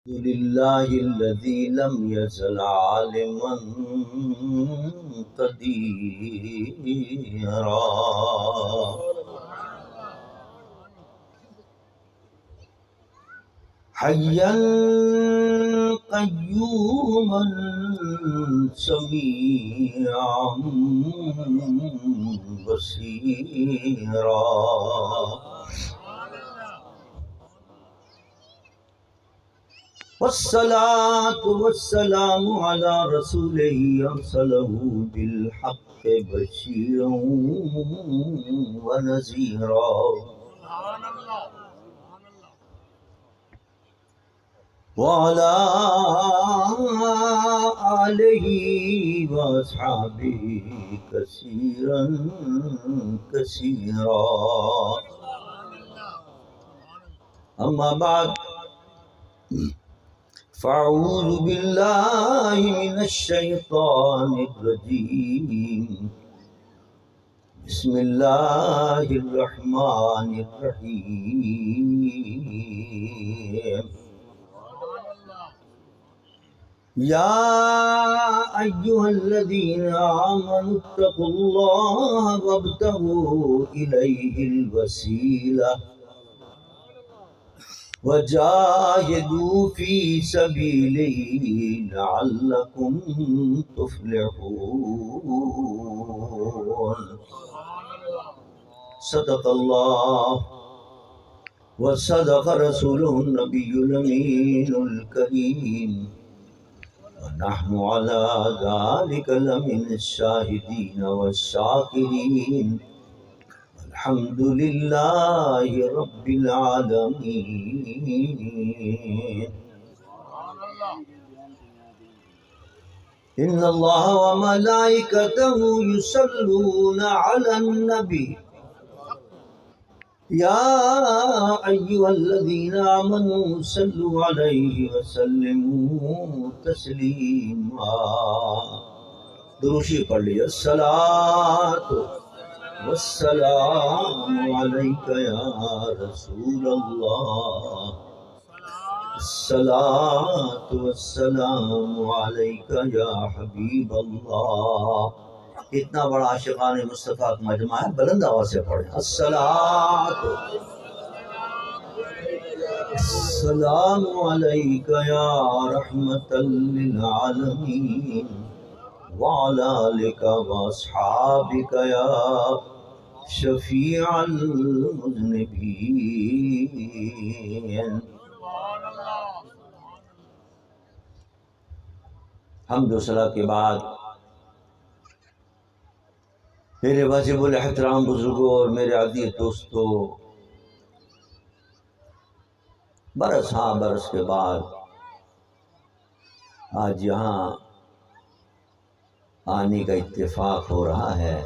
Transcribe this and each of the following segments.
لله الذي لم يزل عالما قديرا حيا قيوما سميعا بصيرا والصلاة والسلام على رسوله أرسله بالحق بشيرا ونذيرا وعلى آله وأصحابه كثيرا كثيرا أما بعد فأعوذ بالله من الشيطان الرجيم بسم الله الرحمن الرحيم يا أيها الذين آمنوا اتقوا الله وابتغوا إليه الوسيلة وجاهدوا في سبيله لعلكم تفلحون صدق الله وصدق رسوله النبي الأمين الكريم ونحن على ذلك لمن الشاهدين والشاكرين الحمد لله رب العالمين إن الله وملائكته يصلون على النبي يا أيها الذين آمنوا صلوا عليه وسلموا تسليما دروشی پڑھ لی الصلاة والسلام عليك يا رسول الله الصلاة والسلام عليك يا حبيب الله اتنا بڑا عاشقان مصطفیٰ کا مجمع ہے، بلند آواز سے پڑھیں الصلاة السلام عليك يا رحمة للعالمين وعلى آلك وأصحابك يا شفيع المذنبين حمد و صلاۃ کے بعد میرے واجب الاحترام بزرگوں اور میرے عزیز دوستوں، برس کے بعد آج یہاں آنے کا اتفاق ہو رہا ہے۔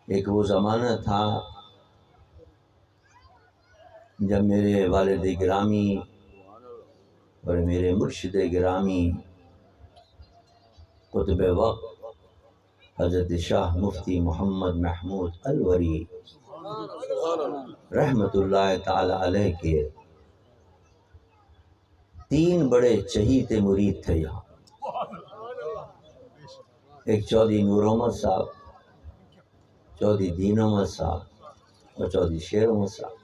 ایک وہ زمانہ تھا جب میرے والد گرامی اور میرے مرشد گرامی قطب وقت حضرت شاہ مفتی محمد محمود الوری رحمت اللہ تعالی علیہ کے 3 بڑے چہیتے مرید تھے یہاں۔ ایک چودھری نور احمد صاحب، چودھری دین احمد صاحب اور چودھری شیر احمد صاحب،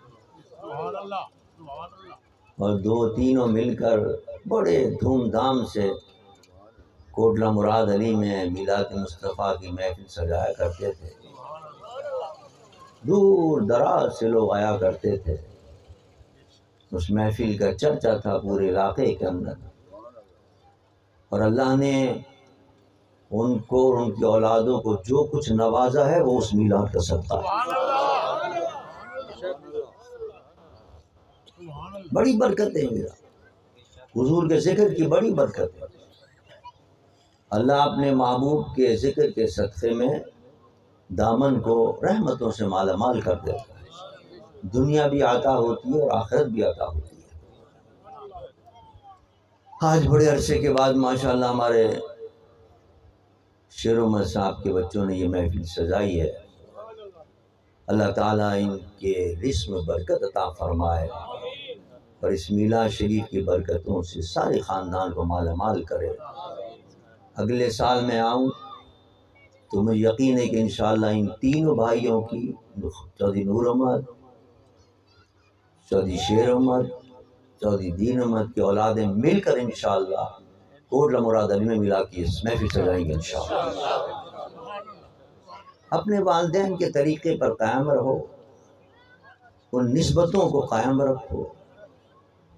اور تینوں مل کر بڑے دھوم دھام سے کوٹلہ مراد علی میں میلاد مصطفیٰ کی محفل سجایا کرتے تھے۔ دور دراز سے لوگ آیا کرتے تھے، اس محفل کا چرچا تھا پورے علاقے کے اندر، اور اللہ نے ان کو اور ان کی اولادوں کو جو کچھ نوازا ہے وہ اس میلاد کا صدقہ ہے۔ بڑی برکت ہے میرا، حضور کے ذکر کی بڑی برکت ہے۔ اللہ اپنے محبوب کے ذکر کے صدقے میں دامن کو رحمتوں سے مالا مال کر دیتا ہے، دنیا بھی عطا ہوتی ہے اور آخرت بھی عطا ہوتی ہے۔ آج بڑے عرصے کے بعد ماشاءاللہ ہمارے شیر احمد صاحب کے بچوں نے یہ محفل سجائی ہے۔ اللہ تعالیٰ ان کے رزق میں برکت عطا فرمائے، اور اس میلاد شریف کی برکتوں سے سارے خاندان کو مالا مال کرے۔ اگلے سال میں آؤں تو مجھے یقین ہے کہ انشاءاللہ ان تینوں بھائیوں کی، چودھری نور احمد، چودھری شیر احمد، چودھری دین احمد کی اولادیں مل کر انشاءاللہ کوٹلہ مراد علی میں ملا کے اس محفل سجائیں گے انشاءاللہ۔ اپنے والدین کے طریقے پر قائم رہو، ان نسبتوں کو قائم رکھو،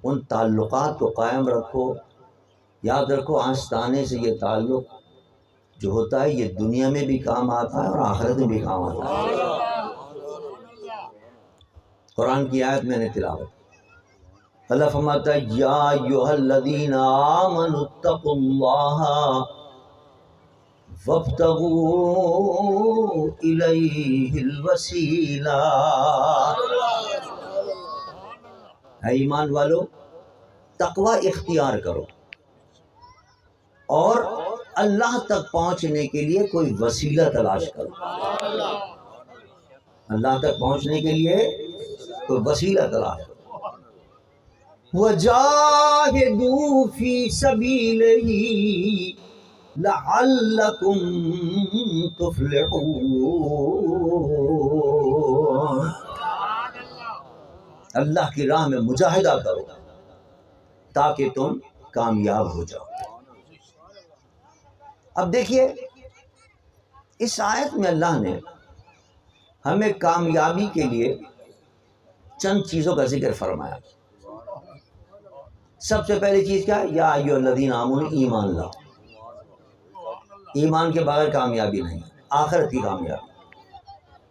ان تعلقات کو قائم رکھو۔ یاد رکھو آستانے سے یہ تعلق جو ہوتا ہے یہ دنیا میں بھی کام آتا ہے اور آخرت میں بھی کام آتا ہے۔ قرآن کی آیت میں نے تلاوت، اللہ فرماتا ہے یا ایھا الذین آمنوا اتقوا اللہ وابتغوا الیہ الوسیلہ۔ اے ایمان والو، تقوی اختیار کرو اور اللہ تک پہنچنے کے لیے کوئی وسیلہ تلاش کرو۔ اللہ تک پہنچنے کے لیے کوئی وسیلہ تلاش کرو۔ وَجَاهِدُوا فِي سَبِيلِهِ لَعَلَّكُمْ تُفْلِحُونَ۔ اللہ کی راہ میں مجاہدہ کرو تاکہ تم کامیاب ہو جاؤ۔ اب دیکھیے اس آیت میں اللہ نے ہمیں کامیابی کے لیے چند چیزوں کا ذکر فرمایا۔ سب سے پہلی چیز کیا ہے؟ یا ایھا الذین آمنوا، ایمان لاؤ۔ ایمان کے بغیر کامیابی نہیں، آخرت کی کامیابی۔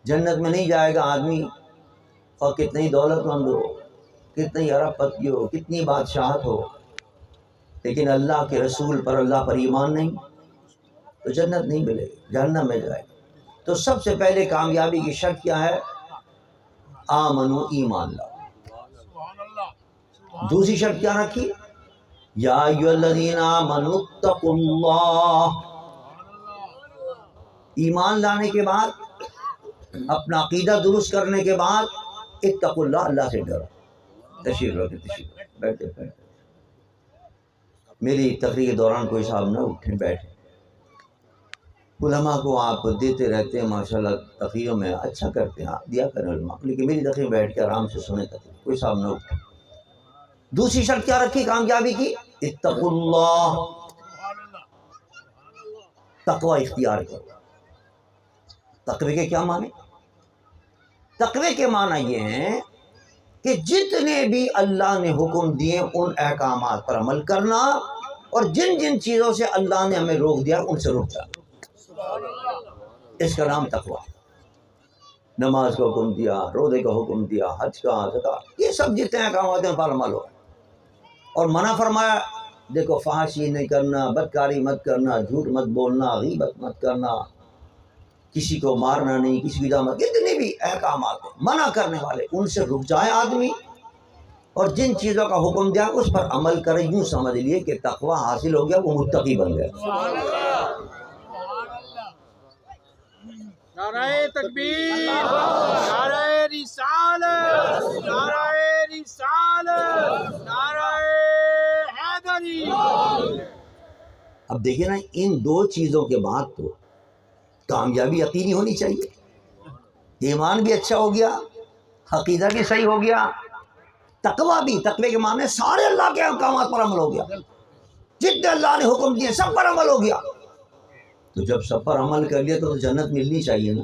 جنت میں نہیں جائے گا آدمی اور کتنی دولت مند ہو، کتنی ارب پتی ہو، کتنی بادشاہت ہو، لیکن اللہ کے رسول پر، اللہ پر ایمان نہیں تو جنت نہیں ملے گی، جہنم میں جائے گا۔ تو سب سے پہلے کامیابی کی شرط کیا ہے؟ آمنو، ایمان لاؤ۔ دوسری شرط کیا رکھی؟ یا ایھا الذین آمنوا اتقوا اللہ۔ ایمان لانے کے بعد، اپنا عقیدہ درست کرنے کے بعد، اتقوا اللہ، اللہ سے ڈرو۔ تشریف رکھیں، تشریف بیٹھے بیٹھے، میری تقریر کے دوران کوئی صاحب نہ اٹھیں، بیٹھیں۔ علماء کو آپ دیتے رہتے ہیں ماشاءاللہ، تقریروں میں اچھا کرتے ہیں، آپ دیا کریں علماء، لیکن میری تقریر بیٹھ کے آرام سے سنیں تقریر، کوئی صاحب نہ اٹھے۔ دوسری شرط کیا رکھی کامیابی کی؟ اتقوا اللہ، تقوی اختیار کرو۔ تقوی کے کیا معنی؟ تقوی کے معنی یہ ہیں کہ جتنے بھی اللہ نے حکم دیے ان احکامات پر عمل کرنا، اور جن جن چیزوں سے اللہ نے ہمیں روک دیا ان سے رک جانا۔ اس کا نام تقوی۔ نماز کا حکم دیا، روزے کا حکم دیا، حج کا، زکات، یہ سب جتنے احکامات ہیں ان پر عمل ہو، اور منع فرمایا دیکھو فحاشی نہیں کرنا، بدکاری مت کرنا، جھوٹ مت بولنا، غیبت مت کرنا، کسی کو مارنا نہیں، کسی کی دامت، جتنے بھی احکامات ہیں منع کرنے والے ان سے رک جائے آدمی، اور جن چیزوں کا حکم دیا اس پر عمل کرے۔ یوں سمجھ لیے کہ تقوی حاصل ہو گیا، وہ متقی بن گیا۔ نعرہ تکبیر، نعرہ رسالت، نعرہ رسالت، نعرہ حیدری۔ اب دیکھیں نا، ان دو چیزوں کے بعد تو کامیابی یقینی ہونی چاہیے۔ ایمان بھی اچھا ہو گیا، عقیدہ بھی صحیح ہو گیا، تقوی بھی، تقوی کے معنی سارے اللہ کے احکامات پر عمل ہو گیا، جتنے اللہ نے حکم دیے سب پر عمل ہو گیا۔ تو جب سب پر عمل کر لیا تو جنت ملنی چاہیے نا،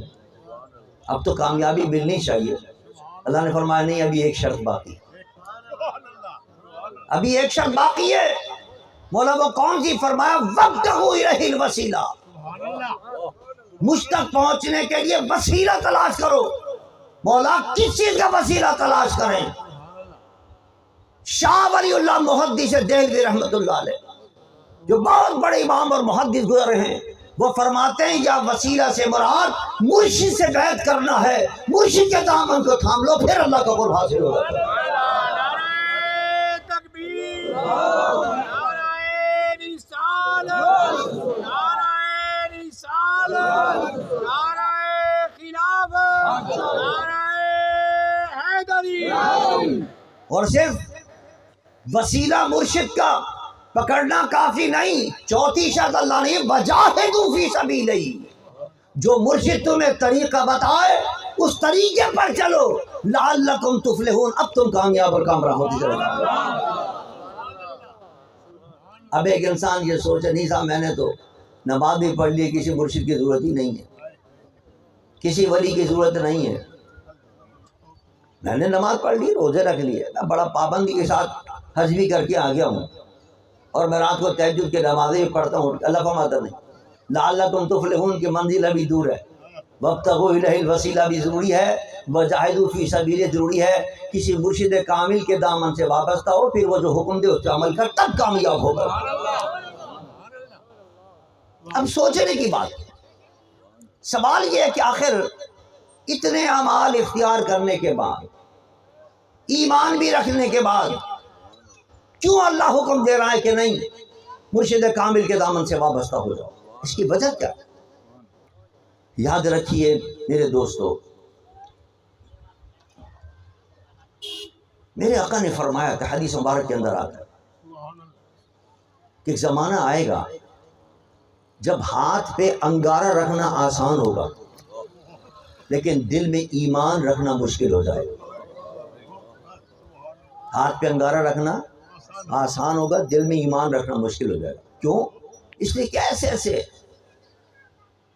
اب تو کامیابی ملنی چاہیے۔ اللہ نے فرمایا نہیں، ابھی ایک شرط باقی، ابھی ایک شرط باقی ہے۔ مولا وہ کون سی؟ فرمایا وابتغوا الیہ الوسیلہ، مجھ تک پہنچنے کے لیے وسیلہ تلاش کرو۔ مولا کس چیز کا وسیلہ تلاش کریں؟ شاہ ولی اللہ محدث دہلوی رحمۃ اللہ علیہ، جو بہت بڑے امام اور محدث گزرے ہیں، وہ فرماتے ہیں یا وسیلہ سے مراد مرشد سے بیعت کرنا ہے، مرشد کے دامن کو تھام لو، پھر اللہ کا قرب حاصل ہوگا۔ نعرہ تکبیر، نعرہ رسالت، نعرہ رسالت، نعرہ خلافت، نعرہ حیدری۔ اور صرف وسیلہ مرشد کا پکڑنا کافی نہیں، چوتھی شرط اللہ نے وجاہدوا فی سبیلہ، جو مرشد تمہیں طریقہ بتائے اس طریقے پر چلو، لعلکم تفلحون، اب تم کامیاب اور کامران ہوتے چلو۔ اب ایک انسان یہ سوچے نہیں صاحب میں نے تو نماز بھی پڑھ لی، کسی مرشد کی ضرورت ہی نہیں ہے، کسی ولی کی ضرورت نہیں ہے، میں نے نماز پڑھ لی، روزے رکھ لیے، میں بڑا پابندی کے ساتھ حج بھی کر کے آ گیا ہوں، اور میں رات کو تہجد کی نمازیں بھی پڑھتا ہوں، اللہ فرماتا نہیں لعلکم تفلحون کی منزل ابھی دور ہے، وابتغوا الیہ الوسیلہ بھی ضروری ہے، وجاہدوا فی سبیلہ ضروری ہے، کسی مرشد کامل کے دامن سے وابستہ ہو، پھر وہ جو حکم دے اس پہ عمل کر، تب کامیاب ہوگا۔ اب سوچنے کی بات ہے، سوال یہ ہے کہ آخر اتنے اعمال اختیار کرنے کے بعد، ایمان بھی رکھنے کے بعد، کیوں اللہ حکم دے رہا ہے کہ نہیں مرشد کامل کے دامن سے وابستہ ہو جاؤ؟ اس کی وجہ کیا ہے؟ یاد رکھیے میرے دوستو، میرے آقا نے فرمایا تھا، حدیث مبارک کے اندر آتا ہے کہ ایک زمانہ آئے گا جب ہاتھ پہ انگارہ رکھنا آسان ہوگا لیکن دل میں ایمان رکھنا مشکل ہو جائے گا۔ ہاتھ پہ انگارہ رکھنا آسان ہوگا، دل میں ایمان رکھنا مشکل ہو جائے گا۔ کیوں؟ اس لیے کہ ایسے ایسے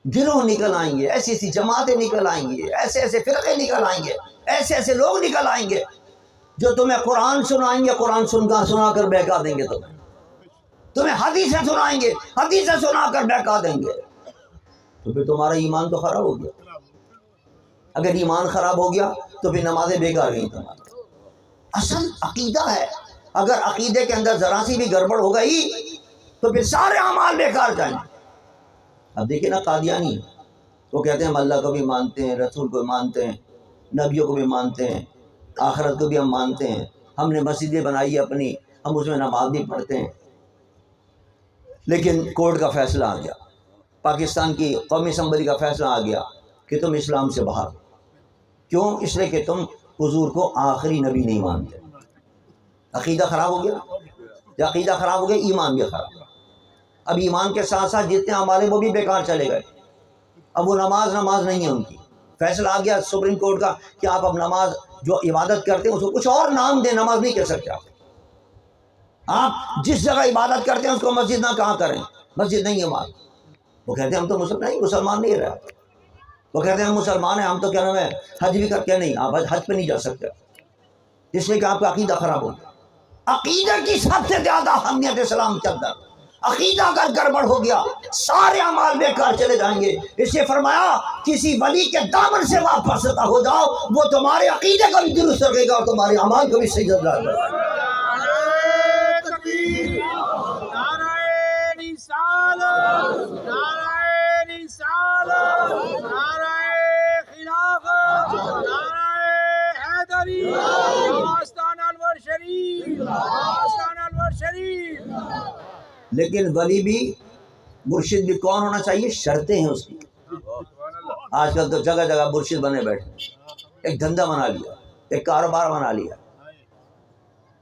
گروہ نکل آئیں گے، ایسی ایسی جماعتیں نکل آئیں گے، ایسے ایسے فرقے نکل آئیں گے، ایسے ایسے لوگ نکل آئیں گے جو تمہیں قرآن سنائیں گے، قرآن سنا کر بہکا دیں گے، تمہیں حدیثیں سنائیں گے، حدیثیں سنا کر بہکا دیں گے، تو پھر تمہارا ایمان تو خراب ہو گیا۔ اگر ایمان خراب ہو گیا تو پھر نمازیں بیکار گئیں تمہاری۔ اصل عقیدہ ہے، اگر عقیدے کے اندر ذرا سی بھی گڑبڑ ہو گئی تو پھر سارے اعمال بیکار جائیں۔ اب دیکھیں نا قادیانی، وہ کہتے ہیں ہم اللہ کو بھی مانتے ہیں، رسول کو بھی مانتے ہیں، نبیوں کو بھی مانتے ہیں، آخرت کو بھی ہم مانتے ہیں، ہم نے مسجدیں بنائی اپنی، ہم اس میں نماز بھی پڑھتے ہیں، لیکن کورٹ کا فیصلہ آ گیا، پاکستان کی قومی اسمبلی کا فیصلہ آ گیا کہ تم اسلام سے باہر۔ کیوں؟ اس لیے کہ تم حضور کو آخری نبی نہیں مانتے۔ عقیدہ خراب ہو گیا، جب عقیدہ خراب ہو گیا ایمان بھی خراب۔ اب ایمان کے ساتھ ساتھ جتنے اعمال ہیں وہ بھی بیکار چلے گئے۔ اب وہ نماز نہیں ہے ان کی، فیصلہ آ گیا سپریم کورٹ کا کہ آپ اب نماز جو عبادت کرتے ہیں اس کو کچھ اور نام دیں، نماز نہیں کہہ سکتے آپ جس جگہ عبادت کرتے ہیں اس کو مسجد نہ کہاں کریں، مسجد نہیں ہے وہاں۔ وہ کہتے ہیں ہم تو مسلمان نہیں رہے، وہ کہتے ہیں ہم مسلمان ہیں، ہم تو کیا نام ہے حج بھی کر کے نہیں، آپ حج پہ نہیں جا سکتے، اس لیے کہ آپ کا عقیدہ خراب ہو گیا۔ عقیدہ کی سب سے زیادہ اہمیت اسلام کے اندر، عقیدہ اگر گڑبڑ ہو گیا سارے اعمال بیکار چلے جائیں گے۔ اس لیے فرمایا کسی ولی کے دامن سے وابستہ ہو جاؤ، وہ تمہارے عقیدے کو بھی درست رکھے گا اور تمہارے اعمال کو بھی صحیح رکھے گا۔ نعرہ تکبیر، نعرہ رسالت، نعرہ رسالت، نعرہ خلافت، نعرہ حیدری، آستان انور شریف، آستان انور شریف۔ لیکن ولی بھی مرشد بھی کون ہونا چاہیے؟ شرطیں ہیں اس کی۔ آج کل تو جگہ جگہ مرشد بنے بیٹھے، ایک دھندا بنا لیا، ایک کاروبار بنا لیا،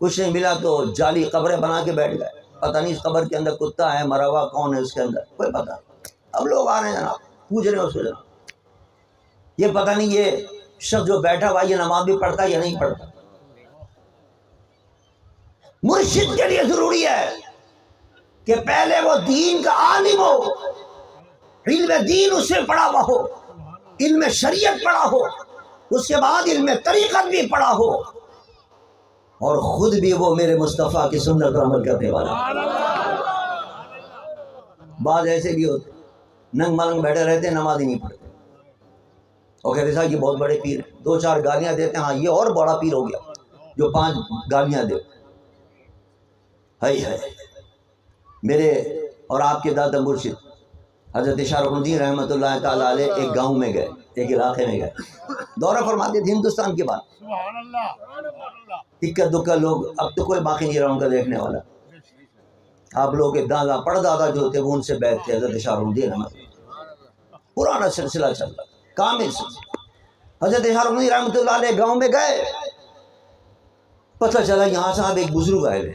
کچھ نہیں ملا تو جعلی قبریں بنا کے بیٹھ گئے، پتہ نہیں اس قبر کے اندر کتا ہے مرا ہوا، کون ہے اس کے اندر کوئی پتہ نہیں۔ اب لوگ آ رہے ہیں جناب، پوچھ رہے ہیں اس کو جناب، یہ پتہ نہیں یہ شخص جو بیٹھا ہوا یہ نماز بھی پڑھتا ہے یا نہیں پڑھتا۔ مرشد کے لیے ضروری ہے کہ پہلے وہ دین کا عالم ہو، علم دین اس سے پڑھا ہوا ہو، علم شریعت پڑھا ہو، اس کے بعد علم طریقت بھی پڑھا ہو، اور خود بھی وہ میرے مصطفیٰ کی سنت پر عمل کرنے والا۔ بعض ایسے بھی ہوتے ننگ ملنگ بیٹھے رہتے ہیں، نماز ہی نہیں پڑھتے، اور کہتے صاحب یہ بہت بڑے پیر ہیں، 2-4 گالیاں دیتے ہیں، ہاں یہ اور بڑا پیر ہو گیا جو 5 گالیاں دے۔ ہے میرے اور آپ کے دادا مرشد حضرت شاہ رخ الدین رحمۃ اللہ تعالیٰ علیہ ایک گاؤں میں گئے، ایک علاقے میں گئے، دورہ فرماتے تھے ہندوستان کے بعد، اکا دکا لوگ، اب تو کوئی باقی نہیں رہا ان کا دیکھنے والا۔ آپ لوگوں کے دادا پڑدادا جو تھے وہ ان سے بیعت تھے، حضرت شاہ رخ الدین رحمۃ اللہ، پرانا سلسلہ چل رہا، کامل سلسلہ۔ حضرت شاہ رخ الدین رحمۃ اللہ علیہ گاؤں میں گئے پتہ چلا یہاں صاحب ایک بزرگ آئے ہوئے.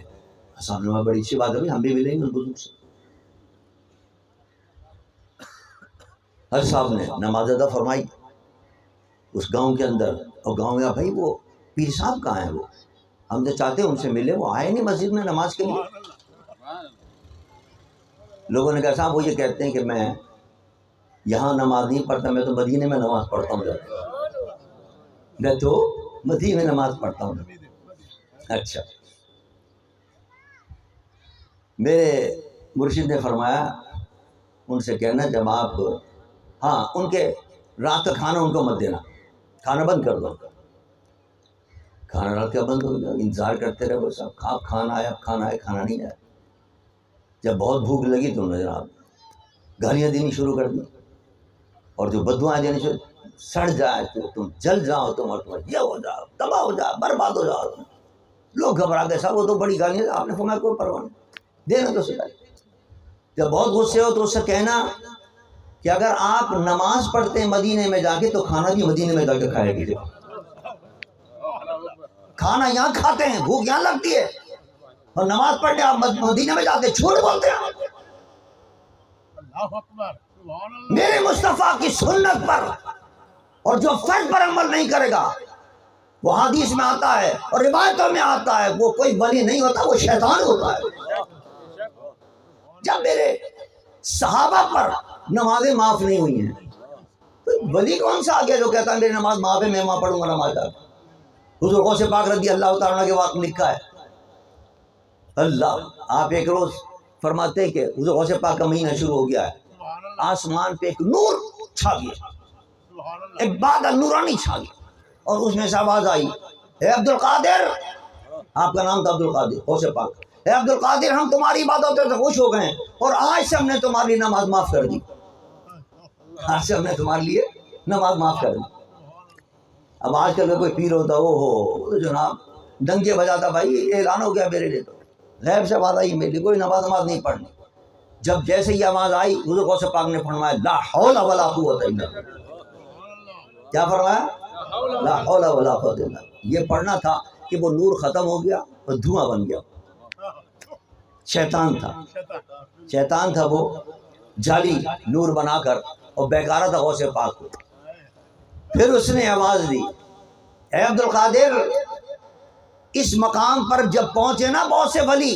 صاحب نے بڑی اچھی بات ہے، ہم بھی ملیں گے اس بزرگ سے. ہر صاحب نے نماز ادا فرمائی اس گاؤں کے اندر، اور گاؤں میں بھائی وہ پیر صاحب کہاں ہیں؟ وہ ہم تو چاہتے ہیں ان سے ملے، وہ آئے نہیں مسجد میں نماز کے لیے. لوگوں نے کہا صاحب وہ یہ کہتے ہیں کہ میں یہاں نماز نہیں پڑھتا، میں تو مدینے میں نماز پڑھتا ہوں، میں تو مدینے میں نماز پڑھتا ہوں. اچھا. میرے مرشد نے فرمایا ان سے کہنا جب آپ، ہاں ان کے رات کا کھانا ان کو مت دینا، کھانا بند کر دو. کھانا رات کا بند ہو گیا، انتظار کرتے رہے وہ صاحب، کھانا آیا، کھانا آیا، کھانا نہیں آیا. جب بہت بھوک لگی تو انہوں نے جناب گالیاں دینی شروع کر دی، اور جو بدوائیں دینی شروع، سڑ جائے تو تم، جل جاؤ تم، اور تم یہ ہو جاؤ، تباہ ہو جاؤ، برباد ہو جاؤ. لوگ گھبرا گئے صاحب وہ تو بڑی گالیاں. آپ نے فرمایا کوئی پرواہ نہیں، دینا تو سکھائے. جب بہت غصے ہو تو اس سے کہنا کہ اگر آپ نماز پڑھتے ہیں مدینے میں جا کے تو کھانا بھی مدینے میں جا کے کھائے گی. کھانا یہاں کھاتے ہیں، بھوک یہاں لگتی ہے، اور نماز پڑھنے آپ مدینے میں جاتے جھوٹ بولتے ہیں. میرے مصطفیٰ کی سنت پر اور جو فرض پر عمل نہیں کرے گا، وہ حدیث میں آتا ہے اور روایتوں میں آتا ہے، وہ کوئی ولی نہیں ہوتا، وہ شیطان ہوتا ہے. جب میرے صحابہ پر نمازیں معاف نہیں ہوئی ہیں تو ولی کون سا آ گیا جو کہتا ہے میری نماز معاف ہے، میں وہاں پڑھوں گا نماز جا کے. حضور غوث پاک رضی اللہ تعالیٰ کے واقع لکھا ہے. اللہ آپ ایک روز فرماتے ہیں کہ حضور غوث پاک کا مہینہ شروع ہو گیا ہے، آسمان پہ ایک نور چھا گیا، ایک بادل نورانی چھا گیا، اور اس میں سے آواز آئی، اے عبد القادر، آپ کا نام تھا عبد القادر، غوث پاک، اے عبد القادر ہم تمہاری عبادتوں سے خوش ہو گئے ہیں، اور آج سے ہم نے تمہاری نماز معاف کر دی. آج سے ہم نے تمہارے لیے نماز معاف کر دی. اب آج کل کوئی پیر ہوتا ہو جناب ڈنگے بجاتا، بھائی اعلان ہو گیا میرے لیے، تو غیب سے آواز آئی میرے لیے، کوئی نماز نہیں پڑھنی. جب جیسے یہ آواز آئی حضور غوث پاک نے فرمایا لا حول ولا قوت الا باللہ. کیا فرمایا؟ لا حول ولا قوت الا باللہ. یہ پڑھنا تھا کہ وہ نور ختم ہو گیا اور دھواں بن گیا. شیطان تھا وہ، جعلی نور بنا کر اور بہکارا تھا غوث پاک کو. پھر اس نے آواز دی، اے عبد القادر، اس مقام پر جب پہنچے نا بہت سے ولی،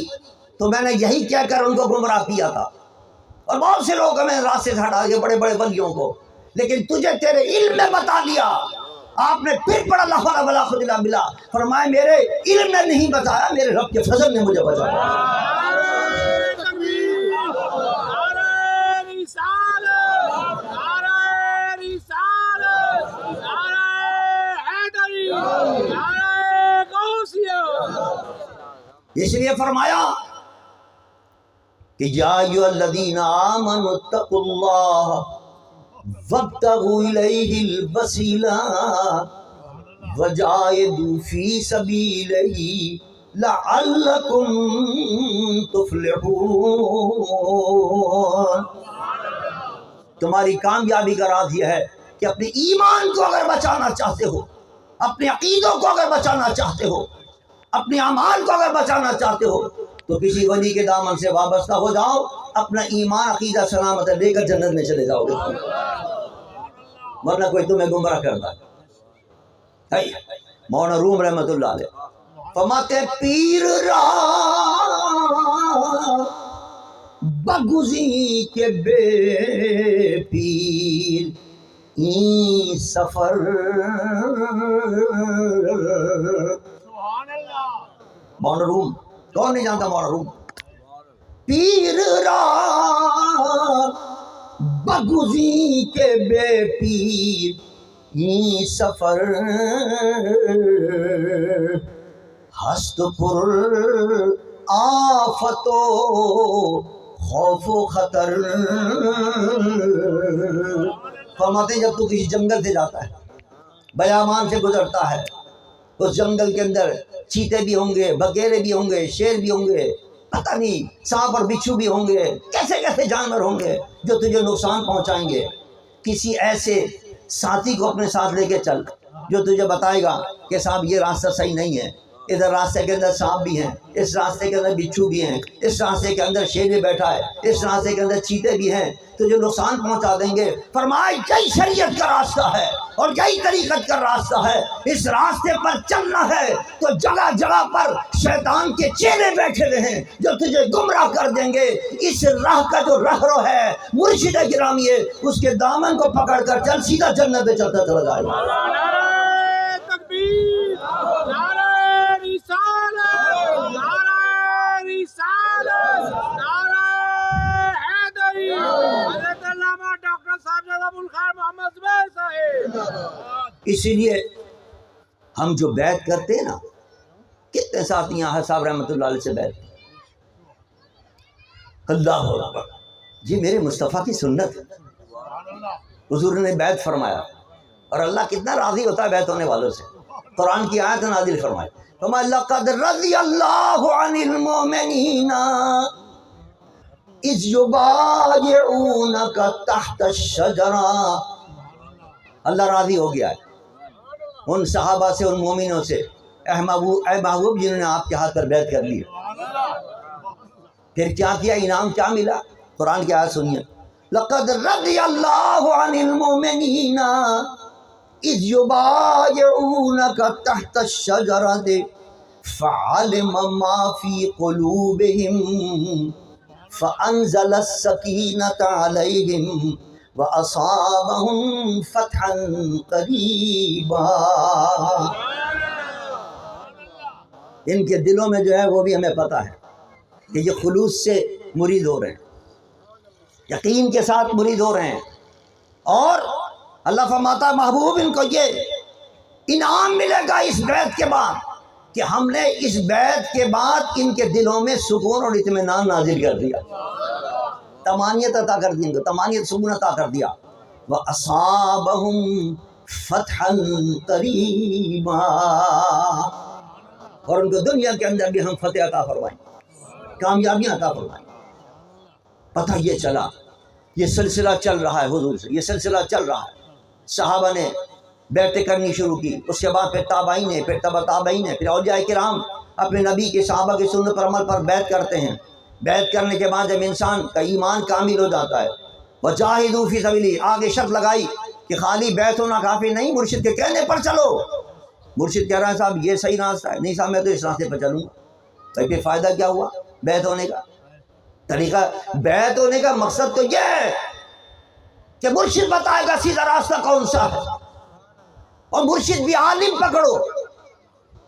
تو میں نے یہی کہہ کر ان کو گمراہ کیا تھا، اور بہت سے لوگ ہمیں راستے سے ہٹا دیے، بڑے بڑے ولیوں کو، لیکن تجھے تیرے علم نے بتا دیا. آپ نے پھر پڑھا لا حول ولا قوت الا باللہ، فرمایا میرے علم نے نہیں بتایا، میرے رب کے فضل نے مجھے بتایا. اس لیے فرمایا کہ یا ایھا الذین آمنوا اتقوا اللہ وابتغوا الیہ الوسیلہ وجاہدوا فی سبیلہ لعلکم تفلحون. تمہاری کامیابی کا راز یہ ہے کہ اپنے ایمان کو اگر بچانا چاہتے ہو، اپنے عقیدوں کو اگر بچانا چاہتے ہو، اپنے اعمال کو اگر بچانا چاہتے ہو، تو کسی ولی کے دامن سے وابستہ ہو جاؤ، اپنا ایمان عقیدہ سلامت لے کر جنت میں چلے جاؤ گے، ورنہ کوئی تمہیں گمراہ کرتا ہے. مولانا روم رحمۃ اللہ علیہ فرماتے پیر را بگزی کے بے پیر این سفر. مولانا روم کون نہیں جانتا؟ مولانا روم پیر را بگزی کے بے پیر این سفر ہست پر آفت و خوف و خطر. فرماتے ہیں جب تو کسی جنگل سے جاتا ہے، بیابان سے گزرتا ہے، اس جنگل کے اندر چیتے بھی ہوں گے، بگیرے بھی ہوں گے، شیر بھی ہوں گے، پتہ نہیں سانپ اور بچھو بھی ہوں گے، کیسے کیسے جانور ہوں گے جو تجھے نقصان پہنچائیں گے. کسی ایسے ساتھی کو اپنے ساتھ لے کے چل جو تجھے بتائے گا کہ صاحب یہ راستہ صحیح نہیں ہے، ادھر راستے کے اندر سانپ بھی ہیں، اس راستے کے اندر بچھو بھی ہیں، اس راستے کے اندر شیر بھی بیٹھا ہے، اس راستے کے اندر چیتے بھی ہیں، تو جو نقصان پہنچا دیں گے۔ فرمایا یہی شریعت کا راستہ ہے اور یہی طریقت کا راستہ ہے، اس راستے پر چلنا ہے تو جگہ جگہ پر شیطان کے چیلے بیٹھے ہوئے ہیں جو تجھے گمراہ کر دیں گے۔ اس راہ کا جو رہرو ہے مرشد گرامی ہے، اس کے دامن کو پکڑ کر چل، سیدھا جنت میں چلتا چلا جائے گا۔ نعرہ تکبیر، نعرہ رسالت، نعرہ رسالت، نعرہ حیدری، حضرت علامہ ڈاکٹر صاحب جزاک الخیر محمد زبیر صاحب۔ اسی لیے ہم جو بیعت کرتے ہیں نا، کتنے ساتھی یہاں صاحب رحمۃ اللہ علیہ سے بیعت، اللہ اکبر جی میرے مصطفیٰ کی سنت ہے، حضور نے بیعت فرمایا، اور اللہ کتنا راضی ہوتا ہے بیعت ہونے والوں سے۔ قرآن کی آیت نازل فرمائی، فَمَا لَقَدْ رَضِيَ اللَّهُ عَنِ الْمُؤْمِنِينَ إِذْ يُبَايِعُونَكَ تَحْتَ الشَّجَرَةِ، اللہ راضی ہو گیا ہے ان صحابہ سے، ان مومنوں سے، اے محبوب جنہوں نے آپ کے ہاتھ پر بیعت کر لی۔ پھر کیا کیا، انعام کیا ملا؟ قرآن کی آیت سنیے، لَقَدْ رَضِيَ اللَّهُ عَنِ الْمُؤْمِنِينَ إِذْ يُبَايِعُونَكَ تَحْتَ الشَّجَرَةِ فَعَلِمَ مَا فِي قُلُوبِهِمْ فَأَنزَلَ السَّكِينَةَ عَلَيْهِمْ وَأَصَابَهُمْ فَتْحًا قَرِيبًا۔ ان کے دلوں میں جو ہے وہ بھی ہمیں پتہ ہے کہ یہ خلوص سے مرید ہو رہے ہیں، یقین کے ساتھ مرید ہو رہے ہیں، اور اللہ فرماتا محبوب ان کو یہ انعام ملے گا اس بیعت کے بعد کہ ہم نے اس بیعت کے بعد ان کے دلوں میں سکون اور اطمینان نازل کر دیا، طمانینت عطا کر دی، ان کو طمانینت سکون عطا کر دیا۔ وَأَصَابَهُمْ فَتْحًا قَرِيبًا، اور ان کو دنیا کے اندر بھی ہم فتح عطا فرمائیں، کامیابیاں عطا فرمائیں۔ پتہ یہ چلا، یہ سلسلہ چل رہا ہے حضور سے، یہ سلسلہ چل رہا ہے، صحابہ نے بیعتیں کرنی شروع کی، اس کے بعد پھر تابعین نے، پھر تبع تابعین نے، پھر اولیاء کرام اپنے نبی کے صحابہ کی سنت پر عمل پر بیعت کرتے ہیں۔ بیعت کرنے کے بعد جب انسان کا ایمان کامل ہو جاتا ہے، وجاہدوا فی سبیلہ، آگے شرط لگائی کہ خالی بیعت ہونا کافی نہیں، مرشد کے کہنے پر چلو۔ مرشد کہہ رہا ہے صاحب یہ صحیح راستہ ہے، نہیں صاحب میں تو اس راستے پر چلوں گا۔ تو پھر فائدہ کیا ہوا بیعت ہونے کا؟ طریقہ بیعت ہونے کا مقصد تو یہ ہے کہ مرشد بتائے گا سیدھا راستہ کون سا ہے، اور مرشد بھی عالم پکڑو۔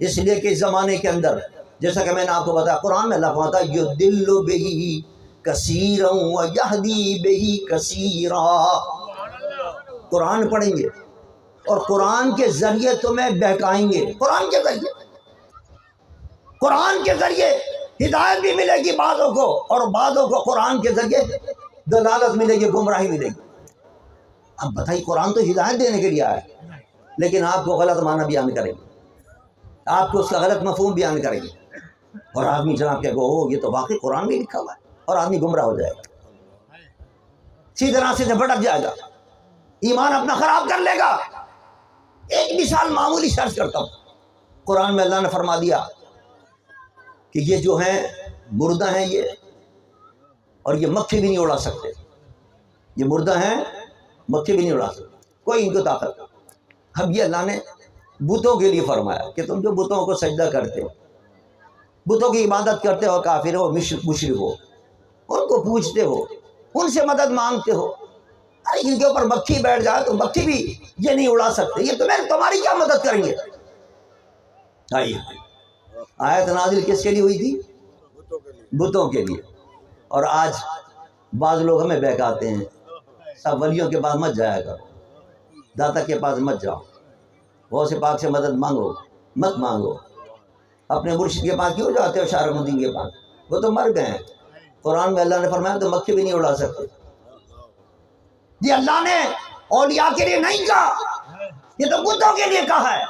اس لیے کہ اس زمانے کے اندر جیسا کہ میں نے آپ کو بتایا، قرآن میں اللہ فرماتا ہے یضل بہ کثیرا ویہدی بہ کثیرا۔ قرآن پڑھیں گے اور قرآن کے ذریعے تمہیں بہکائیں گے، قرآن کے ذریعے، قرآن کے ذریعے ہدایت بھی ملے گی بعضوں کو، اور بعضوں کو قرآن کے ذریعے دلالت ملے گی، گمراہی ملے گی۔ اب بتائیے، قرآن تو ہدایت دینے کے لیے آیا ہے، لیکن آپ کو غلط معنی بیان کریں گے، آپ کو اس کا غلط مفہوم بیان کریں گے، اور آدمی جناب کہ وہ یہ تو واقعی قرآن میں لکھا ہوا ہے، اور آدمی گمراہ ہو جائے گا، سیدھے راستے سے بھٹک جائے گا، ایمان اپنا خراب کر لے گا۔ ایک مثال معمولی شرط کرتا ہوں، قرآن میں اللہ نے فرما دیا کہ یہ جو ہیں مردہ ہیں یہ، اور یہ مکھی بھی نہیں اڑا سکتے، یہ مردہ ہیں مکھی بھی نہیں اڑا سکتے، کوئی ان کو طاقت نہیں۔ اب یہ اللہ نے بتوں کے لیے فرمایا کہ تم جو بتوں کو سجدہ کرتے ہو، بتوں کی عبادت کرتے ہو، کافر ہو، مشرک ہو، ان کو پوجتے ہو، ان سے مدد مانگتے ہو، ارے ان کے اوپر مکھی بیٹھ جائے تو مکھی بھی یہ نہیں اڑا سکتے، یہ تمہاری کیا مدد کریں گے؟ آئیے، آیت نازل کس کے لیے ہوئی تھی؟ بتوں کے لیے۔ اور آج بعض لوگ ہمیں بہکاتے ہیں، سب ولیوں کے پاس مت جایا کرو، داتا کے پاس مت جاؤ، غوث پاک سے مدد مانگو مت مانگو، اپنے مرشد کے پاس کیوں جاتے ہو، شارم الدین کے پاس؟ وہ تو مر گئے ہیں، قرآن میں اللہ نے فرمایا تو مکھی بھی نہیں اڑا سکتے۔ یہ اللہ نے اولیاء کے لیے نہیں کہا، یہ تو بتوں کے لیے کہا ہے۔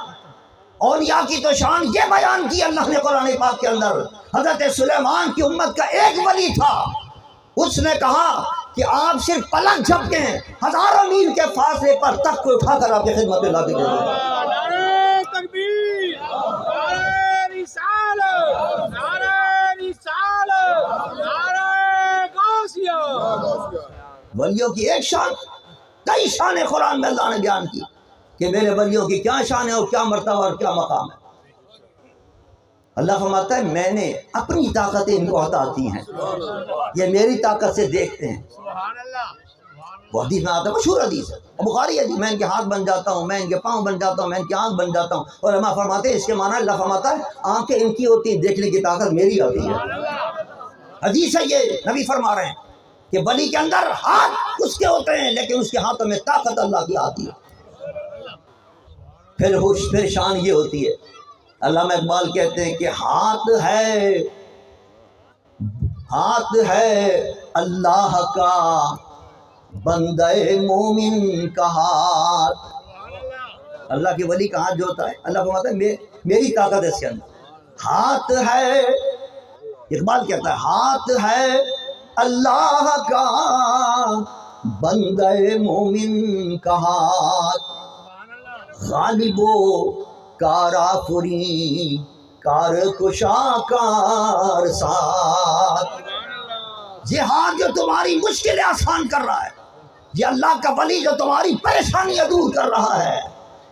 اولیاء کی تو شان یہ بیان کی اللہ نے قرآن پاک کے اندر۔ حضرت سلیمان کی امت کا ایک ولی تھا، اس نے کہا کہ آپ صرف پلک جھپکیں، ہزاروں میل کے فاصلے پر تخت کو اٹھا کر آپ کی خدمت میں لا کے دے دیں۔ نعرہ تکبیر، نعرہ رسالت۔ ولیوں کی ایک شان، کئی شانیں قرآن میں اللہ نے بیان کی کہ میرے ولیوں کی کیا شان ہے اور کیا مرتبہ اور کیا مقام ہے۔ اللہ فرماتا ہے میں نے اپنی طاقتیں ان کو عطا کی ہیں، یہ میری طاقت سے دیکھتے ہیں۔ سبحان اللہ، وہ حدیث میں آتا ہے، مشہور حدیث ہے، بخاری ہے، میں ان کے ہاتھ بن جاتا ہوں، میں ان کے پاؤں بن جاتا ہوں، میں ان کی آنکھ بن جاتا ہوں۔ اور علماء فرماتے ہیں اس کے معنی اللہ فرماتا ہے آنکھیں ان کی ہوتی ہیں، دیکھنے کی طاقت میری آتی ہے۔ حدیث ہے یہ، نبی فرما رہے ہیں کہ ولی کے اندر ہاتھ اس کے ہوتے ہیں لیکن اس کے ہاتھوں میں طاقت اللہ کی آتی ہے۔ پھر شان یہ ہوتی ہے، علامہ اقبال کہتے ہیں کہ ہاتھ ہے اللہ کا بندہ مومن کا ہاتھ۔ اللہ کے ولی کا ہاتھ جو ہوتا ہے، اللہ فرماتا ہے میری طاقت ہے اس کے اندر۔ ہاتھ ہے، اقبال کہتا ہے ہاتھ ہے اللہ کا بندہ مومن کا ہاتھ، غالب و کارآفریں کار کشا کار ساتھ۔ یہ ہاتھ جو تمہاری مشکلیں آسان کر رہا ہے، یہ اللہ کا ولی جو تمہاری پریشانیاں دور کر رہا ہے،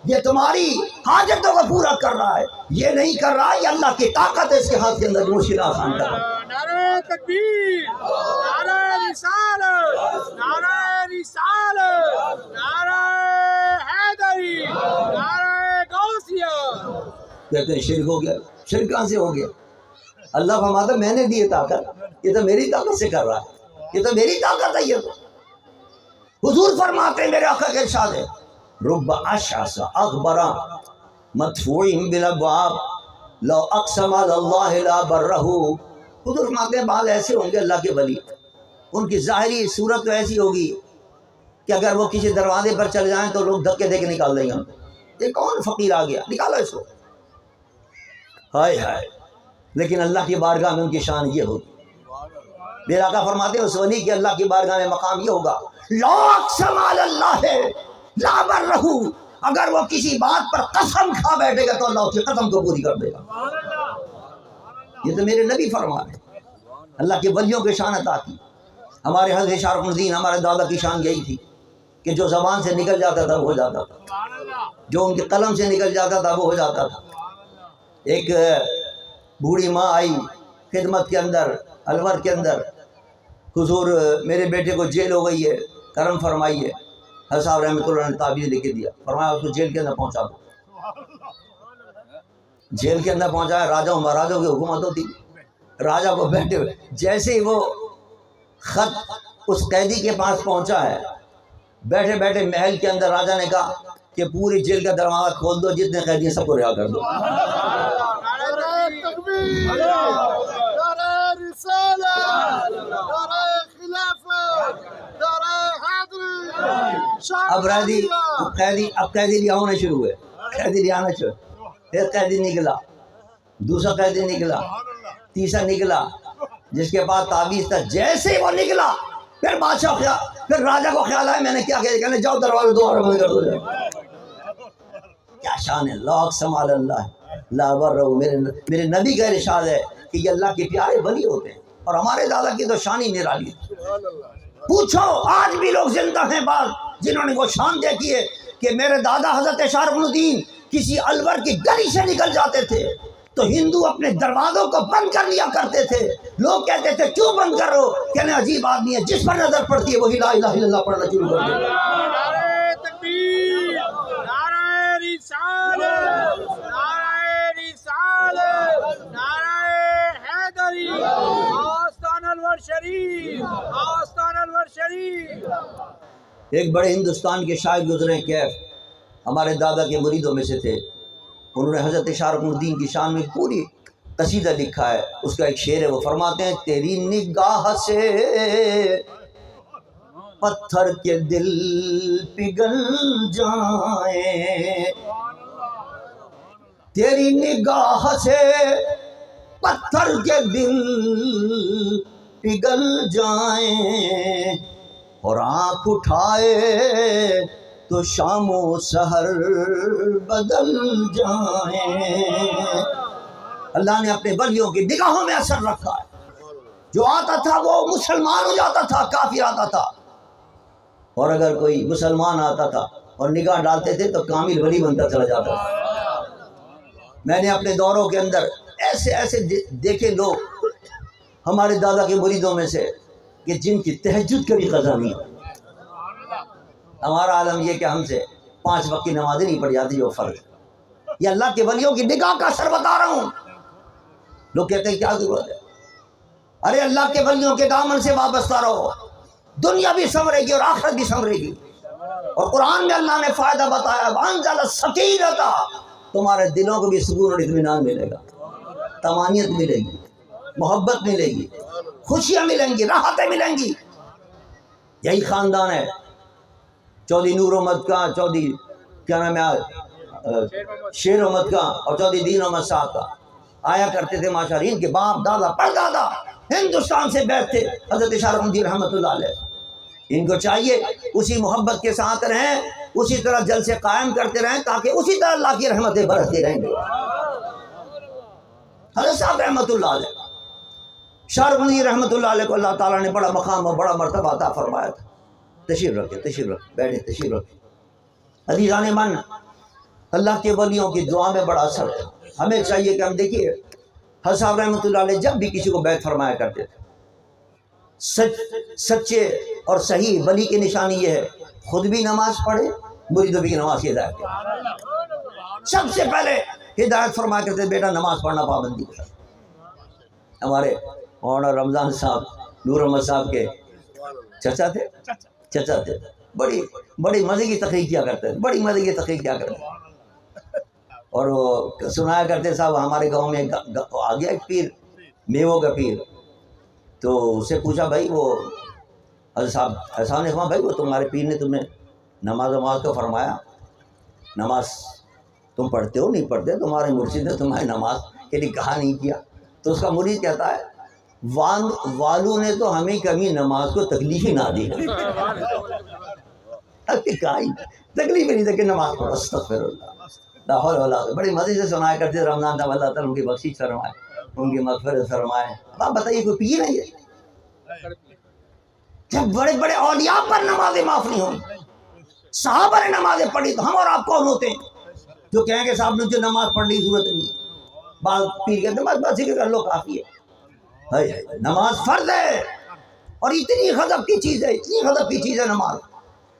یہ تمہاری حاجتوں کو پورا کر رہا ہے، یہ نہیں کر رہا، یہ اللہ کی طاقت ہے اس کے ہاتھ کے اندر جو مشکلیں آسان کر رہا ہے۔ نعرہ تکبیر، نعرہ رسالت، نعرہ رسالت، نعرہ حیدری، نعرہ غوثیہ۔ کہتے ہیں شرک ہو گیا، شرک کہاں سے ہو گیا؟ اللہ فرماتا میں نے دی طاقت، یہ تو میری طاقت سے کر رہا ہے، یہ تو میری طاقت ہے۔ یہ تو حضور فرماتے ہیں، میرے آقا کے ارشاد ہے رب اشعث اغبر مدفوع بالابواب لو اقسم علی اللہ لا برہ۔ حضور فرماتے ہیں بعض ایسے ہوں گے اللہ کے ولی، ان کی ظاہری صورت تو ایسی ہوگی کہ اگر وہ کسی دروازے پر چل جائیں تو لوگ دھکے دے کے نکال دیں گے، یہ کون فقیر آ گیا، نکالو اس کو، ہائے ہائے۔ لیکن اللہ کی بارگاہ میں ان کی شان یہ ہوگی۔ میرا آقا فرماتے ہیں اس ولی کے اللہ کی بارگاہ میں مقام یہ ہوگا لا اقسم علی اللہ لا برہ، اگر وہ کسی بات پر قسم کھا بیٹھے گا تو اللہ اس کی قسم کو پوری کر دے گا۔ یہ تو میرے نبی فرما رہے ہیں، اللہ کے ولیوں کی شان عطا کی۔ ہمارے حضرت شارق الدین ہمارے دادا کی شان یہی تھی کہ جو زبان سے نکل جاتا تھا وہ ہو جاتا تھا، جو ان کے قلم سے نکل جاتا تھا وہ ہو جاتا تھا۔ ایک بوڑھی ماں آئی خدمت کے اندر، الور کے اندر، حضور میرے بیٹے کو جیل ہو گئی ہے، کرم فرمائیے۔ حضرت صاحب رحمۃ اللہ نے تعبیر لکھ کے دیا، فرمایا اس کو جیل کے اندر پہنچا دو۔ جیل کے اندر پہنچایا، راجا مہاراجوں کی حکومت ہوتی، راجا کو بیٹھے ہوئے، جیسے ہی وہ خط اس قیدی کے پاس پہنچا ہے، بیٹھے بیٹھے محل کے اندر راجا نے کہا کہ پوری جیل کا دروازہ کھول دو، جتنے قیدی ہیں سب کو رہا کر دو۔ نعرہ تکبیر، نعرہ رسالت، نعرہ خلافت، نعرہ حیدری۔ اب قیدی لے آنا شروع ہوئے، قیدی لے آنا شروع، پھر قیدی نکلا، دوسرا قیدی نکلا، تیسرا نکلا، جس کے پاس تعویذ تھا، جیسے وہ نکلا پھر بادشاہ پھر راجا کو خیال آیا میں نے کیا کہا، جاؤ دروازے دوبارہ بند کر دو۔ کیا شان ہے، لا اقسم علی اللہ لا برہ۔ میرے نبی کا ارشاد ہے کہ یہ اللہ کے پیارے ولی ہوتے ہیں، اور ہمارے دادا کی تو شان ہی نرالی ہے۔ پوچھو آج بھی لوگ زندہ ہیں بعض جنہوں نے وہ شان دیکھی ہے کہ میرے دادا حضرت شارق الدین کسی الور کی گلی سے نکل جاتے تھے تو ہندو اپنے دروازوں کو بند کر لیا کرتے تھے، لوگ کہتے تھے کیوں بند کر رہے ہو، کہنے عجیب آدمی ہے، جس پر نظر پڑتی ہے وہی لا الہ الا اللہ پڑھنا شروع کر دیتا۔ نعرہ تکبیر، نعرہ رسالت، نعرہ رسالت، نعرہ حیدری، آستان انور شریف، آستان انور شریف۔ ایک بڑے ہندوستان کے شاعر گزرے کیف، ہمارے دادا کے مریدوں میں سے تھے، انہوں نے حضرت شارق الدین کی شان میں پوری قصیدہ لکھا ہے۔ اس کا ایک شعر ہے، وہ فرماتے ہیں تیری نگاہ سے پتھر کے دل پگھل جائیں، تیری نگاہ سے پتھر کے دل پگھل جائیں، اور آنکھ اٹھائے تو شام و سحر بدل جائیں۔ اللہ نے اپنے ولیوں کی نگاہوں میں اثر رکھا ہے، جو آتا تھا وہ مسلمان ہو جاتا تھا، کافر آتا تھا اور اگر کوئی مسلمان آتا تھا اور نگاہ ڈالتے تھے تو کامل ولی بنتا چلا جاتا تھا۔ میں نے اپنے دوروں کے اندر ایسے ایسے دیکھے لوگ ہمارے دادا کے مریدوں میں سے کہ جن کی تہجد کبھی قضا نہیں ہوئی۔ ہمارا عالم یہ کہ ہم سے 5 وقت کی نمازیں نہیں پڑھ جاتی، جو فرض ہے۔ یہ اللہ کے ولیوں کی نگاہ کا اثر بتا رہا ہوں۔ لوگ کہتے ہیں کیا ضرورت ہے؟ ارے اللہ کے ولیوں کے دامن سے وابستہ رہو، دنیا بھی سنورے گی اور آخرت بھی سنورے گی۔ اور قرآن میں اللہ نے فائدہ بتایا، وانزل السکینۃ، تمہارے دلوں کو بھی سکون اور اطمینان ملے گا، طمانینت ملے گی، محبت ملے گی، خوشیاں ملیں گی، راحتیں ملیں گی۔ یہی خاندان ہے چودھری نور احمد کا، چودھری کیا نام ہے شیر احمد کا، اور چودھری دین احمد صاحب کا۔ آیا کرتے تھے ماشاءاللہ، ان کے باپ دادا پردادا ہندوستان سے بیٹھ تھے، حضرت اشارت مدین رحمۃ اللہ علیہ۔ ان کو چاہیے اسی محبت کے ساتھ رہیں، اسی طرح جلسے قائم کرتے رہیں، تاکہ اسی طرح اللہ کی رحمتیں برستی رہیں گے۔ حضرت صاحب رحمۃ اللہ علیہ، اشارت مدین رحمۃ اللہ علیہ کو اللہ تعالیٰ نے بڑا مقام اور بڑا مرتبہ عطا فرمایا تھا۔ تشریف رکھے، تشریف رکھے، بیٹھے، تشریف رکھے۔ عزیزان من، اللہ کے ولیوں کی دعا میں بڑا اثر ہے۔ ہمیں چاہیے کہ ہم دیکھیے حضرت صاحب رحمۃ اللہ علیہ جب بھی کسی کو بیعت فرمایا کرتے تھے، سچے اور صحیح ولی کی نشانی یہ ہے، خود بھی نماز پڑھے، مریدوں بھی نماز کی ہدایت کرے۔ سب سے پہلے ہدایت فرمایا کرتے تھے، بیٹا نماز پڑھنا پابندی کے ساتھ۔ ہمارے مولانا رمضان صاحب نور احمد صاحب کے چچا تھے، بڑی مزے کی تقریر کیا کرتے تھے، بڑی مزے کی تقریر کیا کرتے تھے۔ اور وہ سنایا کرتے صاحب، ہمارے گاؤں میں آ گیا ایک پیر، میووں کا پیر، تو اس سے پوچھا بھائی وہ حضرت صاحب احسان نے کہا بھائی وہ تمہارے پیر نے تمہیں نماز کا فرمایا، نماز تم پڑھتے ہو نہیں پڑھتے؟ تمہارے مرشد نے تمہاری نماز کے لیے کہا نہیں کیا؟ تو اس کا مرید کہتا ہے والو نے تو ہمیں کبھی نماز کو تکلیف ہی نہ دی، تکلیف ہی نہیں تھا کہ نماز پڑھو۔ استغفر اللہ، لا حول ولا قوت۔ بڑی مزے سے سنایا کرتے رمضان صاحب، اللہ تعالیٰ ان کی بخشش فرمائے، ان کی مغفرت فرمائے۔ اب آپ بتائیے کوئی پیر نہیں ہے؟ جب بڑے بڑے اولیاء پر نمازیں معاف نہیں ہوئی، صحابہ نے نمازیں پڑھی، تو ہم اور آپ کون ہوتے ہیں جو کہیں کہ صاحب مجھے نماز پڑھنے کی ضرورت نہیں ہے؟ بعض پیر کہتے ہیں بس ذکر کر لو کافی ہے۔ نماز فرض ہے، اور اتنی غضب کی چیز ہے، اتنی غضب کی چیز ہے نماز۔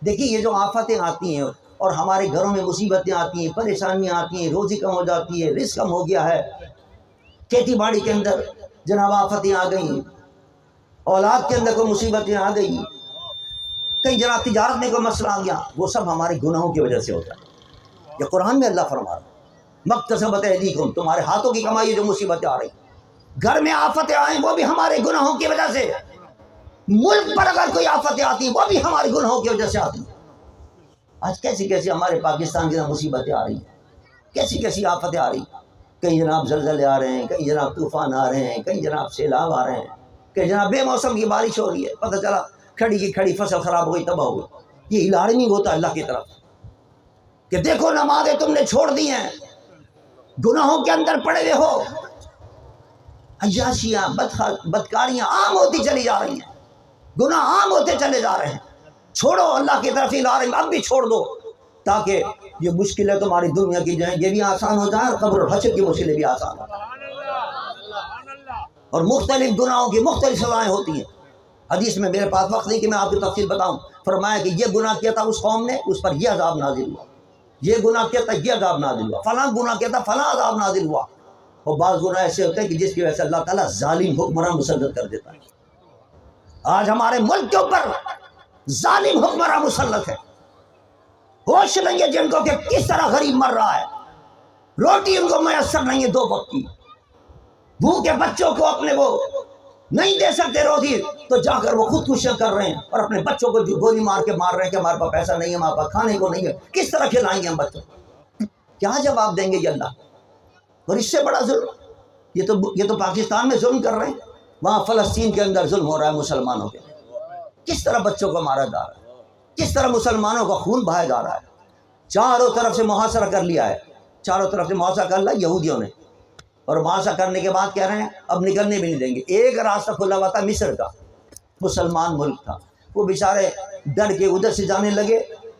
دیکھیے یہ جو آفتیں آتی ہیں اور ہمارے گھروں میں مصیبتیں آتی ہیں، پریشانیاں آتی ہیں، روزی کم ہو جاتی ہے، رزق کم ہو گیا ہے، کھیتی باڑی کے اندر جناب آفتیں آ گئی، اولاد کے اندر کوئی مصیبتیں آ گئی، کہیں جناب تجارت میں کوئی مسئلہ آ گیا، وہ سب ہمارے گناہوں کی وجہ سے ہوتا ہے۔ یہ قرآن میں اللہ فرما رہا ہے مکتسبت ایدیکم، تمہارے ہاتھوں کی کمائی جو مصیبتیں آ رہی، گھر میں آفتیں آئیں وہ بھی ہمارے گناہوں کی وجہ سے، ملک پر اگر کوئی آفتیں آتی وہ بھی ہمارے گناہوں کی وجہ سے آتی۔ آج کیسی کیسی ہمارے پاکستان کی مصیبتیں آ رہی ہیں، کیسی کیسی آفتیں آ رہی ہیں، کہیں جناب زلزلے آ رہے ہیں، کہیں جناب طوفان آ رہے ہیں، کہیں جناب سیلاب آ رہے ہیں، کہیں جناب بے موسم کی بارش ہو رہی ہے، پتہ چلا کھڑی کی کھڑی فصل خراب ہو گئی، تباہ ہو گئی۔ یہ الارمنگ ہوتا ہے اللہ کی طرف کہ دیکھو نمازیں تم نے چھوڑ دی ہیں، گناہوں کے اندر پڑے ہوئے ہو، عیاشیاں بدکاریاں عام ہوتی چلی جا رہی ہیں، گناہ عام ہوتے چلے جا رہے ہیں۔ چھوڑو اللہ کی طرف الارم اب بھی چھوڑ دو، تاکہ یہ مشکلیں تمہاری دنیا کی جائیں یہ بھی آسان ہو جائیں، اور قبر اور حشر کی مشکلیں بھی آسان ہو جائیں۔ اور مختلف گناہوں کی مختلف سزائیں ہوتی ہیں۔ حدیث میں میرے پاس وقت نہیں کہ میں آپ کو تفصیل بتاؤں، فرمایا کہ یہ گناہ کیا تھا اس قوم نے، اس پر یہ عذاب نازل ہوا، یہ گناہ کیا تھا یہ عذاب نازل ہوا، فلاں گناہ کیا تھا فلاں عذاب نازل ہوا۔ اور بعض گناہ ایسے ہوتے ہیں کہ جس کی وجہ سے اللہ تعالیٰ ظالم حکمراں مسلط کر دیتا ہے۔ آج ہمارے ملک کے اوپر ظالم حکمراں مسلط ہے، ہوش نہیں ہے جن کو کہ کس طرح غریب مر رہا ہے، روٹی ان کو میسر نہیں ہے 2 وقت کی، بھوکے بچوں کو اپنے وہ نہیں دے سکتے روٹی، تو جا کر وہ خودکشیاں کر رہے ہیں اور اپنے بچوں کو جو گولی مار کے مار رہے ہیں کہ ہمارے پاس پیسہ نہیں ہے، ہمارے پاس کھانے کو نہیں ہے، کس طرح کھلائیں گے ہم بچوں کو؟ کیا جواب دیں گے یہ اللہ؟ اور اس سے بڑا ظلم یہ تو پاکستان میں ظلم کر رہے ہیں، وہاں فلسطین کے اندر ظلم ہو رہا ہے مسلمانوں کے، کس طرح بچوں کو مارا جا رہا ہے، کس طرح مسلمانوں کا خون بہایا جا رہا ہے، چاروں طرف سے محاصرہ کر لیا ہے، چاروں طرف سے محاصرہ کر لیا یہودیوں نے، اور محاصرہ کرنے کے بعد کہہ رہے ہیں اب نکلنے بھی نہیں دیں گے۔ ایک راستہ کھلا ہوا تھا مصر کا، مسلمان ملک تھا، وہ بیچارے ڈر کے ادھر سے جانے لگے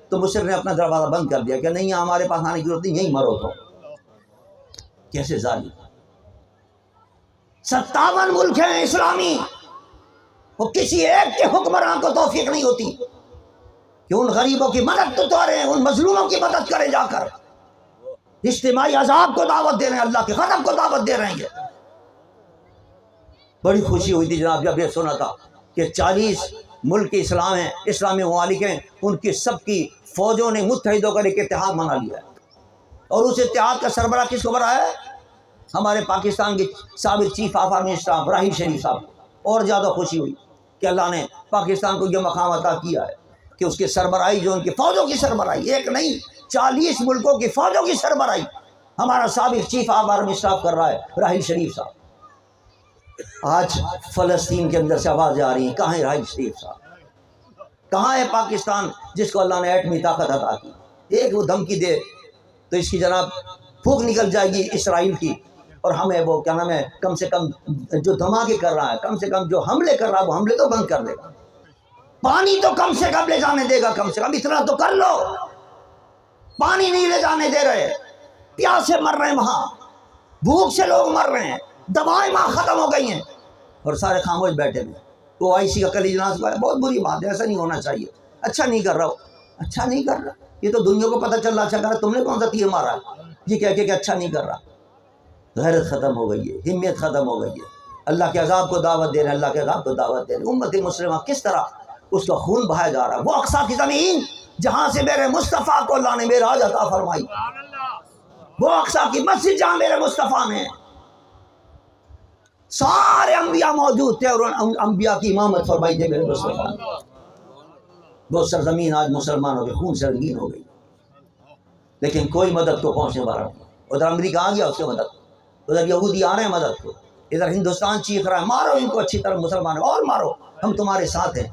تو مصر نے اپنا دروازہ بند کر دیا کہ نہیں ہمارے پاس آنے کی ضرورت نہیں، یہیں مرو تو۔ کیسے ظالم! 57 ملک ہیں اسلامی، وہ کسی ایک کے حکمران کو توفیق نہیں ہوتی کہ ان غریبوں کی مدد تو کریں، ان مظلوموں کی مدد کریں، جا کر اجتماعی عذاب کو دعوت دے رہے ہیں، اللہ کے غضب کو دعوت دے رہے ہیں۔ بڑی خوشی ہوئی تھی جناب جب یہ سنا تھا کہ 40 ملک اسلام ہیں، اسلامی ممالک ہیں، ان کی سب کی فوجوں نے متحد ہو کر ایک اتحاد بنا لیا ہے، اور اس اتحاد کا سربراہ کس کو بنا ہے؟ ہمارے پاکستان کے سابق chief of army staff Raheel Sharif صاحب۔ اور زیادہ خوشی ہوئی کہ اللہ نے پاکستان کو یہ مقام عطا کیا ہے کہ اس کے سربراہی جو ان کی فوجوں کی سربراہی، ایک نہیں 40 ملکوں کی فوجوں کی سربراہی ہمارا سابق چیف آف آرمی اسٹاف کر رہا ہے راحیل شریف صاحب۔ آج فلسطین کے اندر سے آوازیں آ رہی ہیں، کہاں ہے راحیل شریف صاحب؟ کہاں ہے پاکستان جس کو اللہ نے ایٹمی طاقت عطا کی؟ ایک وہ دھمکی دے تو اس کی جناب پھونک نکل جائے گی اسرائیل کی، اور ہمیں وہ کیا نام ہے کم سے کم جو دھماکے کر رہا ہے، کم سے کم جو حملے کر رہا ہے وہ حملے تو بند کر دے گا، پانی تو کم سے کم لے جانے دے گا، کم سے کم اتنا تو کر لو۔ پانی نہیں لے جانے دے رہے، پیاس سے مر رہے ہیں، وہاں بھوک سے لوگ مر رہے ہیں، دوائیں وہاں ختم ہو گئی ہیں، اور سارے خاموش بیٹھے ہوئے۔ وہ آئی سی کا کل اجلاس ہوا ہے، بہت بری بات ہے، ایسا نہیں ہونا چاہیے، اچھا نہیں کر رہا ہو، اچھا نہیں کر رہا، یہ تو دنیا کو پتہ چل رہا اچھا کر رہا، تم نے کون سا تیر مارا ہے یہ کہہ کے کہ اچھا نہیں کر رہا۔ غیرت ختم ہو گئی ہے، ہمت ختم ہو گئی ہے، اللہ کے عذاب کو دعوت دے رہے ہیں، اللہ کے عذاب کو دعوت دے رہے ہیں۔ امت مسلمہ کس طرح اس کا خون بہایا جا رہا ہے، وہ اقصیٰ کی زمین جہاں سے میرے مصطفیٰ کو اللہ نے معراج عطا فرمائی، وہ اقصیٰ کی مسجد جہاں میرے مصطفیٰ نے سارے انبیاء موجود تھے اور ان انبیاء کی امامت فرمائی تھی میرے مصطفیٰ نے۔ وہ سرزمین آج مسلمانوں کے خون سے رنگین ہو گئی، لیکن کوئی مدد کو پہنچنے والا نہیں۔ ادھر امریکہ آ گیا اس کے مدد، ادھر یہودی آ رہے ہیں مدد کو، ادھر ہندوستان چیخ رہا ہے مارو ان کو اچھی طرح مسلمان، اور مارو ہم تمہارے ساتھ ہیں۔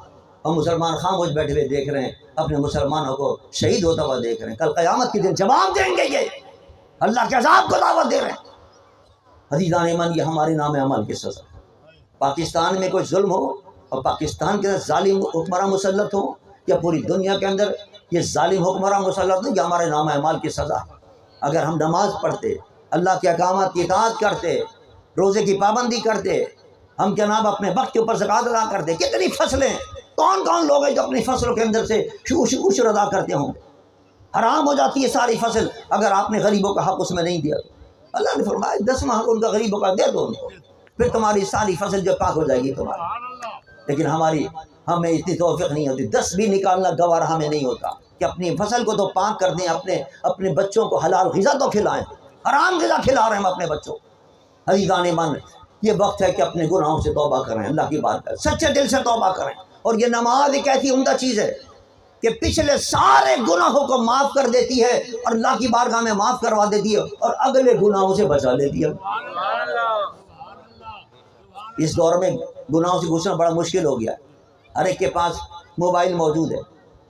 ہم مسلمان خاموش بیٹھے ہوئے دیکھ رہے ہیں، اپنے مسلمانوں کو شہید ہوتا ہوا دیکھ رہے ہیں۔ کل قیامت کے دن جواب دیں گے، یہ اللہ کے عذاب کو دعوت دے رہے ہیں۔ عزیزان ایمان، یہ ہمارے نام عمل کی سزا۔ پاکستان میں کوئی ظلم ہو اور پاکستان کے اندر ظالم حکمراں مسلط ہو، یا پوری دنیا کے اندر یہ ظالم حکمراں مسلط ہو، یہ ہمارے نام اعمال کی سزا ہے۔ اگر ہم نماز پڑھتے، اللہ کے احکامات کی اطاعت کرتے، روزے کی پابندی کرتے، ہم جناب اپنے وقت کے اوپر زکوٰۃ ادا کرتے، کتنی فصلیں، کون کون لوگ ہیں جو اپنی فصلوں کے اندر سے عشر ادا کرتے ہوں؟ حرام ہو جاتی ہے ساری فصل اگر آپ نے غریبوں کا حق اس میں نہیں دیا تو۔ اللہ نے فرمایا 10واں حق ان کا غریبوں کا دے دو ان کو، پھر تمہاری ساری فصل جو پاک ہو جائے گی تمہاری۔ لیکن ہمیں اتنی توفیق نہیں ہوتی، 10 بھی نکالنا گوارا ہمیں نہیں ہوتا کہ اپنی فصل کو تو پاک کر دیں، اپنے بچوں کو حلال غذا تو کھلائیں، حرام غذا کھلا رہے ہیں ہم اپنے بچوں۔ عزیزان ایمان، یہ وقت ہے کہ اپنے گناہوں سے توبہ کریں، اللہ کی بات کریں، سچے دل سے توبہ کریں۔ اور یہ نماز ایک ایسی عمدہ چیز ہے کہ پچھلے سارے گناہوں کو معاف کر دیتی ہے اور اللہ کی بارگاہ میں معاف کروا دیتی ہے اور اگلے گناہوں سے بچا لیتی ہے۔ اس دور میں گناہوں سے گھسنا بڑا مشکل ہو گیا ہے، ہر ایک کے پاس موبائل موجود ہے،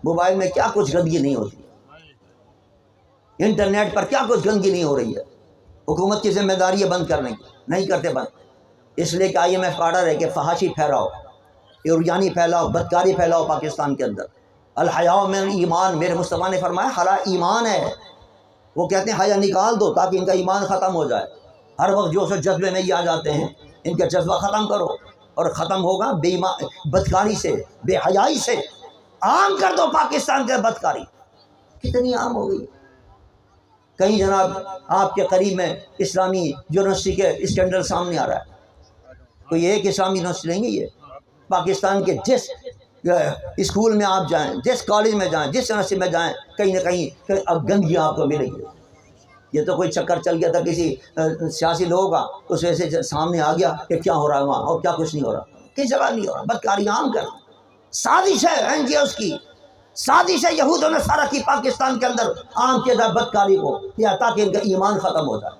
موبائل میں کیا کچھ گندگی نہیں ہوتی، انٹرنیٹ پر کیا کچھ گندگی نہیں ہو رہی ہے۔ حکومت کی ذمہ داری ہے بند کرنے کی، نہیں کرتے بند، اس لیے کہ IMF کا آرڈر ہے کہ فحاشی پھیلاؤ، عریانی پھیلاؤ، بدکاری پھیلاؤ پاکستان کے اندر۔ الحیاء من ایمان، میرے مصطفیٰ نے فرمایا حیا ایمان ہے۔ وہ کہتے ہیں حیا نکال دو تاکہ ان کا ایمان ختم ہو جائے۔ ہر وقت جو سے جذبے میں یہ آ جاتے ہیں، ان کا جذبہ ختم کرو، اور ختم ہوگا بدکاری سے، بے حیائی سے۔ عام کر دو پاکستان کے بدکاری، کتنی عام ہو گئی۔ کہیں جناب آپ کے قریب میں اسلامی یونیورسٹی کے اسکینڈل سامنے آ رہا ہے، کوئی ایک اسلامی یونیورسٹی نہیں ہے یہ، پاکستان کے جس اسکول میں آپ جائیں، جس کالج میں جائیں، جس یونیورسٹی میں جائیں، کہیں نہ کہیں اب گندگی آپ کو ملے گی۔ یہ تو کوئی چکر چل گیا تھا کسی سیاسی لوگوں کا، اس وجہ سے سامنے آ گیا کہ کیا ہو رہا ہے وہاں اور کیا کچھ نہیں ہو رہا، کس جگہ نہیں ہو رہا، بدکاری عام کر، سازش ہے NGOs کی، سازش ہے یہود و نصارہ کی پاکستان کے اندر عام کیا جائے بدکاری کو، یا تاکہ ان کا ایمان ختم ہو جائے۔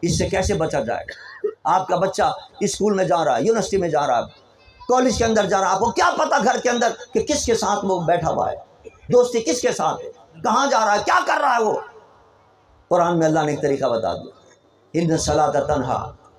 اس سے کیسے بچا جائے گا؟ آپ کا بچہ اسکول میں جا رہا ہے، یونیورسٹی میں جا رہا ہے، کالج کے اندر جا رہا ہے، آپ کو کیا پتا گھر کے اندر کہ کس کے ساتھ وہ بیٹھا ہوا ہے، دوستی کس کے ساتھ ہے، کہاں جا رہا ہے، کیا کر رہا ہے وہ۔ قرآن میں اللہ نے ایک طریقہ بتا دیا، ان الصلاۃ تنہا